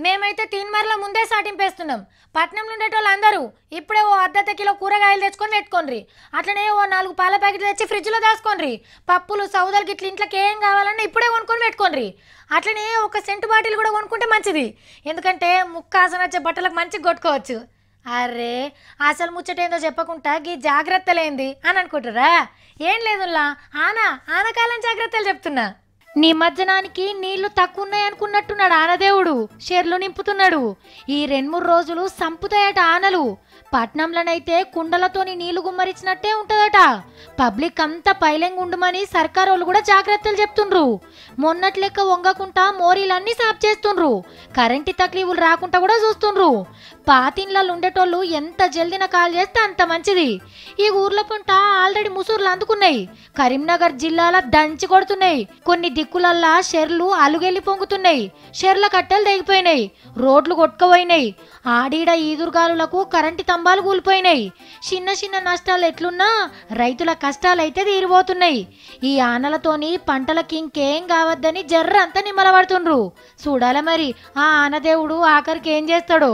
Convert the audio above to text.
మేమైతే తీన్మర్ల ముందే సాటింపేస్తున్నాం. పట్నంలో ఉండేటోళ్ళు అందరూ ఇప్పుడే ఓ అర్ధ కిలో కూరగాయలు తెచ్చుకొని పెట్టుకోండి. అట్లనే ఓ 4 పాల ప్యాకెట్లు తెచ్చి ఫ్రిడ్జ్లో దాచుకోండి. పప్పులు సౌదలకి ఇట్లా ఇంట్లోకి ఏం కావాలన్నా ఇప్పుడే కొనుక్కొని పెట్టుకోండి. అట్లనే ఒక సెంటు బాటిల్ కూడా కొనుక్కుంటే మంచిది. ఎందుకంటే ముక్కాసన వచ్చే బట్టలకు మంచిగా కొట్టుకోవచ్చు. అరే అసలు ముచ్చటేందో చెప్పకుండా గీ జాగ్రత్తలేంది అని అనుకుంటారా? ఏం లేదులా ఆనకాలం జాగ్రత్తలు చెప్తున్నా. నిమజ్జనానికి నీళ్లు తక్కువ ఉన్నాయనుకున్నట్టున్నాడు ఆనదేవుడు షెర్లు నింపుతున్నాడు. ఈ 2-3 రోజులు సంపుతాయట ఆనలు. పట్నంలోనైతే కుండలతోని నీళ్లు గుమ్మరించినట్టే ఉంటదట. పబ్లిక్ అంతా పైలెంగ్ ఉండమని సర్కార్ వాళ్ళు కూడా జాగ్రత్తలు చెప్తుండ్రు. మొన్నటి లెక్క వంగకుండా మోరీలన్నీ సాఫ్ చేస్తుండ్రు. కరెంటు తక్లీఫులు రాకుండా కూడా చూస్తుండ్రు. పాతిన్లలో ఉండేటోళ్ళు ఎంత జల్దిన కాల్ చేస్తే అంత మంచిది. ఈ ఊర్ల పంట ఆల్రెడీ ముసూర్లు అందుకున్నాయి. కరీంనగర్ జిల్లాలో దంచి కొడుతున్నాయి. కొన్ని దిక్కులల్లా షెర్లు అలుగెళ్ళి పొంగుతున్నాయి. షెర్ల కట్టెలు తెగిపోయినాయి. రోడ్లు కొట్టుకుపోయినాయి. ఆడీడ ఈదురుగాలులకు కరెంటు స్తంభాలు కూలిపోయినాయి. చిన్న చిన్న నష్టాలు ఎట్లున్నా రైతుల కష్టాలైతే తీరిపోతున్నాయి. ఈ ఆనలతోని పంటలకి ఇంకేం కావద్దని జర్ర అంతా నిమ్మలబడుతుండ్రు. చూడాల మరి ఆ ఆనదేవుడు ఆఖరికి ఏం చేస్తాడో.